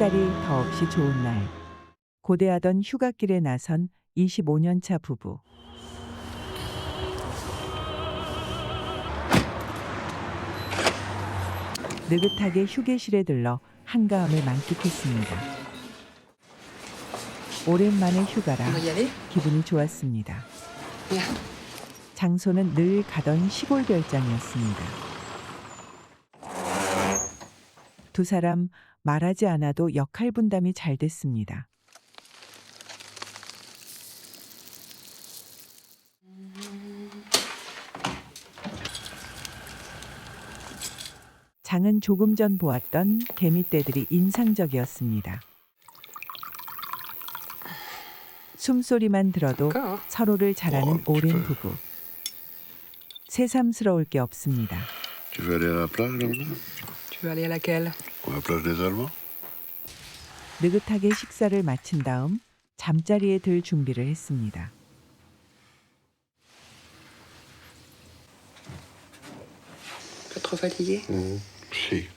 햇살이 더없이 좋은 날, 고대하던 휴가길에 나선 25년 차 부부. 느긋하게 휴게실에 들러 한가함을 만끽했습니다. 오랜만에 휴가라 기분이 좋았습니다. 장소는 늘 가던 시골 별장이었습니다. 두 사람 말하지 않아도 역할 분담이 잘 됐습니다. 장은 조금 전 보았던 개미떼들이 인상적이었습니다. 숨소리만 들어도 서로를 잘 아는 오랜 부부. 새삼스러울 게 없습니다. Tu veux aller à la plage, là? Tu veux aller à laquelle? À la plage des Allemands? 느긋하게 식사를 마친 다음 잠자리에 들 준비를 했습니다. Pas trop fatigué? Si.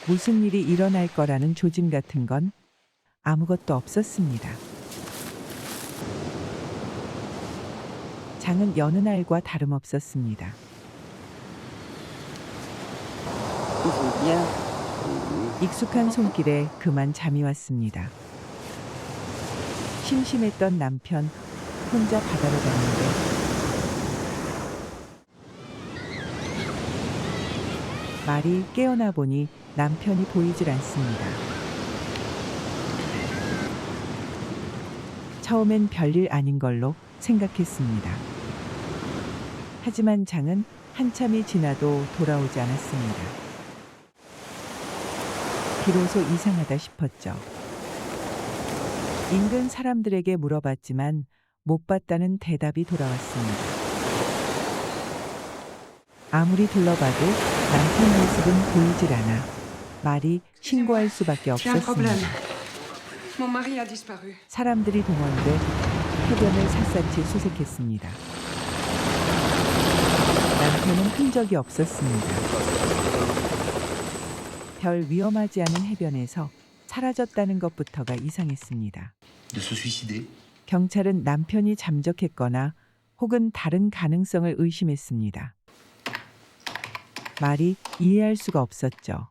무슨 일이 일어날 거라는 조짐 같은 건 아무것도 없었습니다. 장은 여느 날과 다름없었습니다. 익숙한 손길에 그만 잠이 왔습니다. 심심했던 남편 혼자 바다로 갔는데 말이 깨어나 보니 남편이 보이질 않습니다. 처음엔 별일 아닌 걸로 생각했습니다. 하지만 장은 한참이 지나도 돌아오지 않았습니다. 비로소 이상하다 싶었죠. 인근 사람들에게 물어봤지만 못 봤다는 대답이 돌아왔습니다. 아무리 둘러봐도 남편 모습은 보이질 않아 말이 신고할 수밖에 없었습니다. 사람들이 동원돼 해변을 샅샅이 수색했습니다. 남편은 흔적이 없었습니다. 별 위험하지 않은 해변에서 사라졌다는 것부터가 이상했습니다. 경찰은 남편이 잠적했거나 혹은 다른 가능성을 의심했습니다. 말이 이해할 수가 없었죠.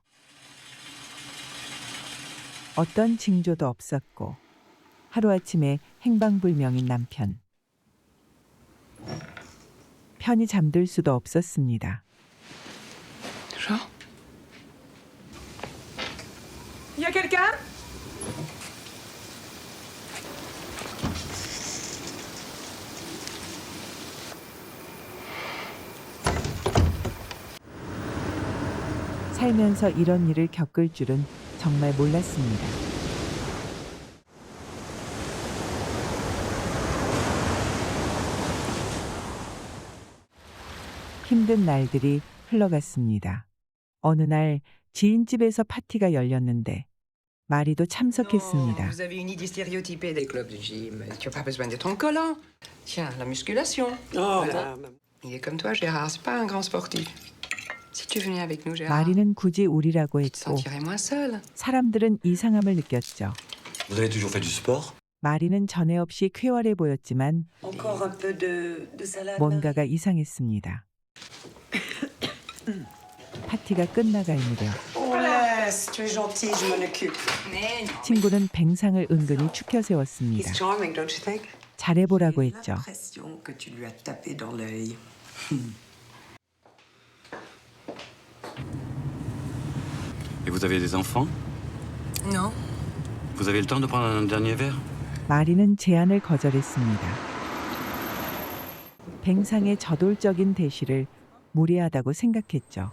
어떤 징조도 없었고 하루아침에 행방불명인 남편. 편히 잠들 수도 없었습니다. Jean? Y a quelqu'un? 살면서 이런 일을 겪을 줄은 정말 몰랐습니다. 힘든 날들이 흘러갔습니다. 어느 날 지인집에서 파티가 열렸는데 마리도 참석했습니다. Vous avez une idée stéréotypée des clubs de gym. Tu n'as pas besoin d'être en collant. Tiens, la musculation. Voilà. Il est comme toi, Gérard. C'est pas un grand sportif. Si tu venais avec nous, Gérard, 마리는 굳이 우리라고 tu te 했고 sentirais moins seul. 사람들은 이상함을 느꼈죠. Vous avez toujours fait du sport? 마리는 전에 없이 쾌활해 보였지만 Encore un peu de salade. 뭔가가 이상했습니다. 파티가 끝나갈 무렵 Oh laisse, tu es gentil, je m'en occupe. 친구는 뱅상을 은근히 추켜 세웠습니다. He's charming, don't you think? 잘해보라고 했죠. L'impression que tu lui as tapé dans l'œil. Et vous avez des enfants? Non. Vous avez le temps de prendre un dernier verre? 마리는 제안을 거절했습니다. 뱅상의 저돌적인 대시를 무례하다고 생각했죠.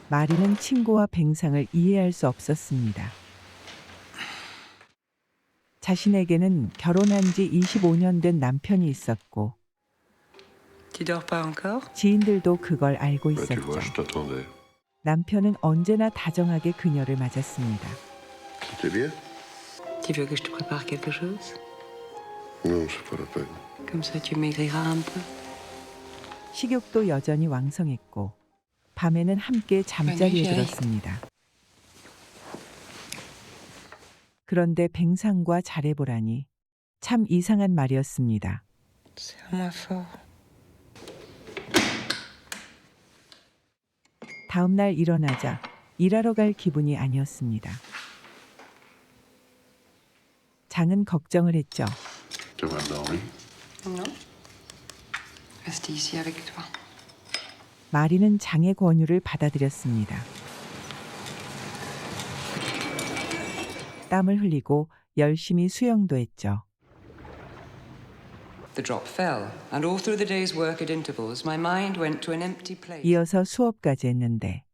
마리는 친구와 뱅상을 이해할 수 없었습니다. 자신에게는 결혼한 지 25년 된 남편이 있었고 Tu dors pas encore? 지인들도 그걸 알고 Bah, tu vois, 있었죠. je t'attendais. 남편은 언제나 다정하게 그녀를 맞았습니다. C'était bien? Tu veux que je te prépare quelque chose? Non, c'est pas la peine. Comme ça, tu maigriras un peu. 식욕도 여전히 왕성했고 밤에는 함께 잠자리에 들었습니다. 그런데 뱅상과 잘해보라니 참 이상한 말이었습니다. C'est à moi fort. 다음 날 일어나자 일하러 갈 기분이 아니었습니다. 장은 걱정을 했죠. Tu vas dormir? Non. Reste ici avec toi. 마리는 장의 권유를 받아들였습니다. 땀을 흘리고 열심히 수영도 했죠. The drop fell, and all through the day's work at intervals, my mind went to an empty place. 이어서 수업까지 했는데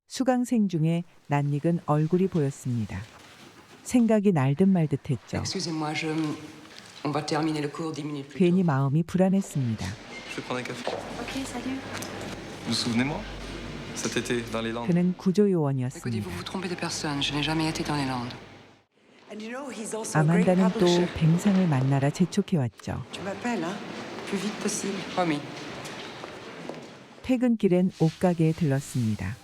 수강생 중에 낯익은 얼굴이 보였습니다. 생각이 날듯 말듯 했죠. Excusez-moi, on va terminer le cours 10 minutes plus 괜히 tôt. 마음이 불안했습니다. Je vais prendre un café. Ok, salut. Vous vous souvenez moi? Cet été, dans les Landes. 그는 Écoutez, vous 구조요원이었습니다. vous trompez de personne. Je n'ai jamais été dans les Landes. And you know, he's also a great 아만다는 또 publisher. 뱅상을 만나라 재촉해왔죠. Tu m'appelles, hein? Plus vite possible. Promis. 퇴근길엔 옷가게에 들렀습니다.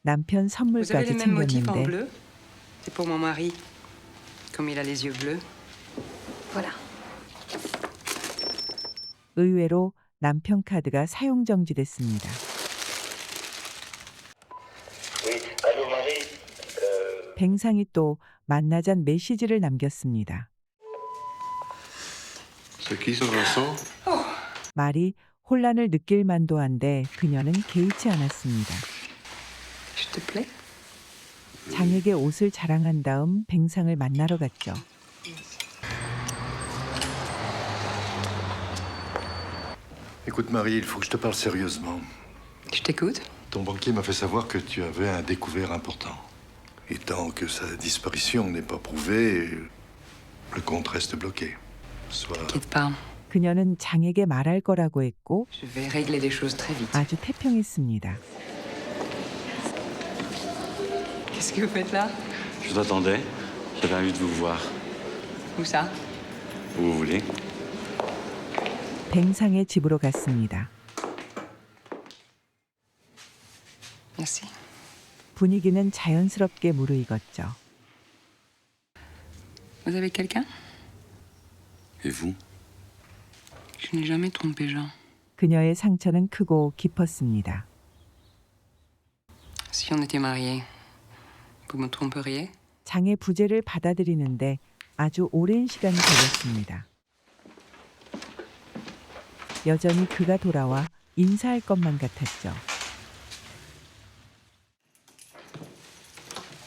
남편 Vous avez les 선물까지 mêmes motifs en 챙겼는데 bleu? C'est pour mon mari. Comme il a les yeux bleus. Voilà. 의외로 남편 카드가 사용 정지됐습니다. 뱅상이 또 만나잔 메시지를 남겼습니다. C'est qui ce Vincent? 말이 혼란을 느낄 만도 한데 그녀는 개의치 않았습니다. Je te plais? 장에게 옷을 자랑한 다음 뱅상을 만나러 갔죠. Écoute Marie, il faut que je te parle sérieusement. Je t'écoute. Ton banquier m'a fait savoir que tu avais un découvert important. Et tant que sa disparition n'est pas prouvée, le compte reste bloqué. Soit T'inquiète pas. 그녀는 장에게 말할 거라고 했고 Je vais régler les choses très vite. 아주 태평했습니다. Qu'est-ce que vous faites là? Je vous attendais. J'avais envie de vous voir. Où ça? Où vous voulez. 뱅상의 집으로 갔습니다. Merci. 분위기는 자연스럽게 무르익었죠. Vous avez quelqu'un? Et vous? Je n'ai jamais trompé Jean. 그녀의 상처는 크고 깊었습니다. Si on était mariés, vous me tromperiez? 장의 부재를 받아들이는데 아주 오랜 시간이 걸렸습니다. 여전히 그가 돌아와 인사할 것만 같았죠.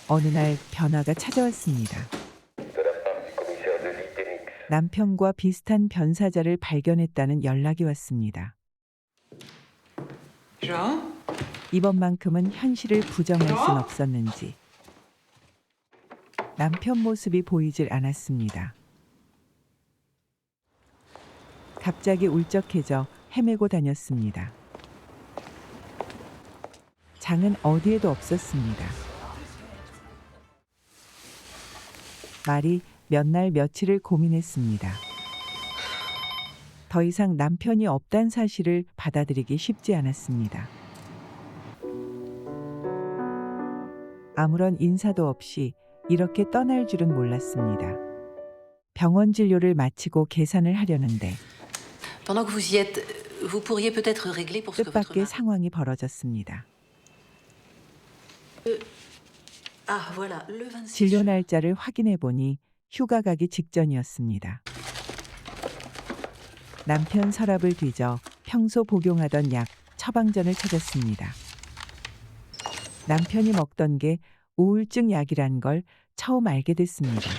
어느 날 변화가 찾아왔습니다. 남편과 비슷한 변사자를 발견했다는 연락이 왔습니다. Jean? 이번만큼은 현실을 부정할 순 없었는지 남편 모습이 보이질 않았습니다. 갑자기 울적해져 헤매고 다녔습니다. 장은 어디에도 없었습니다. 말이 몇 날 며칠을 고민했습니다. 더 이상 남편이 없단 사실을 받아들이기 쉽지 않았습니다. 아무런 인사도 없이 이렇게 떠날 줄은 몰랐습니다. 병원 진료를 마치고 계산을 하려는데 Pendant que vous y êtes, vous pourriez peut-être régler pour ce que votre 뜻밖의 mari... 상황이 벌어졌습니다. Ah, voilà, le 26 진료 juin. 날짜를 확인해 보니 휴가 가기 직전이었습니다. 남편 서랍을 뒤져 평소 복용하던 약 처방전을 찾았습니다. 남편이 먹던 게 우울증 약이란 걸 처음 알게 됐습니다.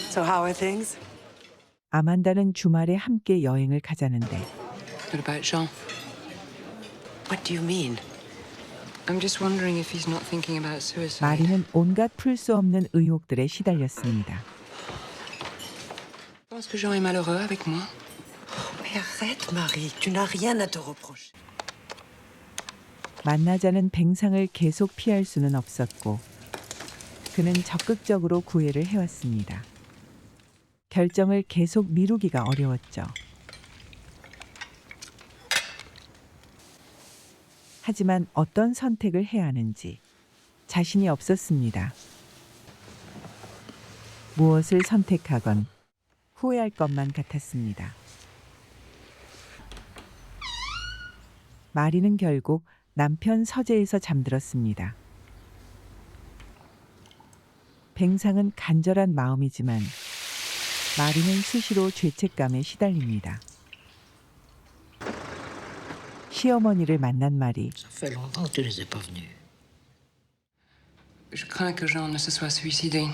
So how are things? 아만다는 주말에 함께 여행을 가자는데 What about Jean? What do you mean? I'm just wondering if he's not thinking about suicide. 마리는 온갖 풀 수 없는 의혹들에 시달렸습니다. Je pense que Jean est malheureux avec moi. Mais arrête, Marie. Tu n'as rien à te reprocher. 만나자는 뱅상을 계속 피할 수는 없었고 그는 적극적으로 구애를 해왔습니다. 결정을 계속 미루기가 어려웠죠. 하지만 어떤 선택을 해야 하는지 자신이 없었습니다. 무엇을 선택하건 후회할 것만 같았습니다. 마리는 결국 남편 서재에서 잠들었습니다. 뱅상은 간절한 마음이지만 마리는 수시로 죄책감에 시달립니다. 시어머니를 만난 마리. Ça fait longtemps que tu n'es pas venu. Je crains que Jean ne se soit suicidé.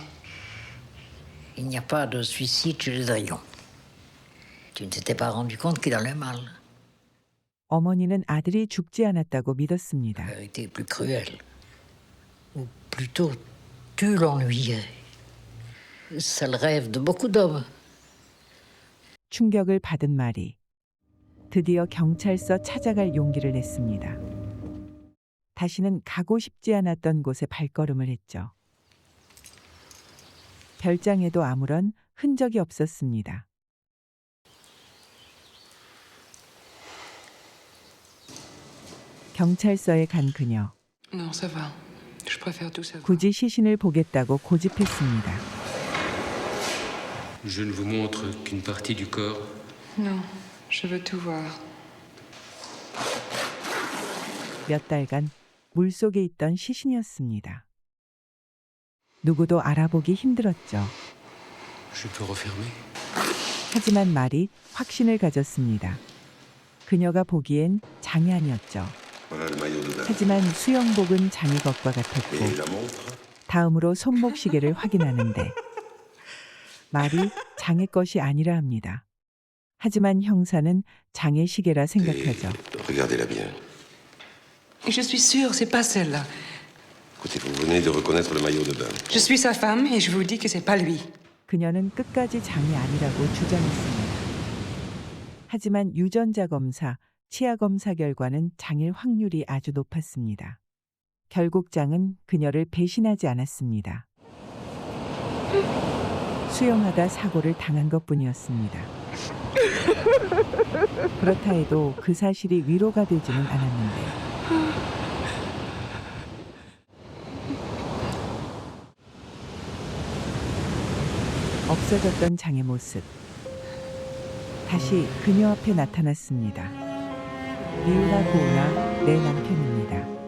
Il n'y a pas de suicide chez les Drillons. Tu ne t'étais pas rendu compte qu'il allait mal. 어머니는 아들이 죽지 않았다고 믿었습니다. La vérité est plus cruelle. Ou plutôt, tu l'ennuyais. C'est le rêve de beaucoup d'hommes. 충격을 받은 마리. 드디어 경찰서 찾아갈 용기를 냈습니다. 다시는 가고 싶지 않았던 곳에 발걸음을 했죠. 별장에도 아무런 흔적이 없었습니다. 경찰서에 간 그녀. Non, ça va. Je préfère tout savoir. 굳이 시신을 보겠다고 고집했습니다. Je ne vous montre qu'une partie du corps. Non, je veux tout voir. 몇 달간 물속에 있던 시신이었습니다. 누구도 알아보기 힘들었죠. Je peux refermer? 하지만 말이 확신을 가졌습니다. 그녀가 보기엔 장이 아니었죠. Voilà le maillot de bain. 하지만 수영복은 장의 것과 같았고 Et la montre? 다음으로 손목 시계를 확인하는데 말이 장의 것이 아니라 합니다. 하지만 형사는 장의 시계라 생각하죠. Regardez-la bien. Je suis sûre, c'est pas celle-là. Écoutez, vous venez de reconnaître le maillot de bain. Je suis sa femme et je vous dis que c'est pas lui. 그녀는 끝까지 장이 아니라고 주장했습니다. 하지만 유전자 검사, 치아 검사 결과는 장일 확률이 아주 높았습니다. 결국 장은 그녀를 배신하지 않았습니다. 수영하다 사고를 당한 것뿐이었습니다. 그렇다 해도 그 사실이 위로가 되지는 않았는데 없어졌던 장의 모습 다시 그녀 앞에 나타났습니다. 리우나 고우나 내 남편입니다.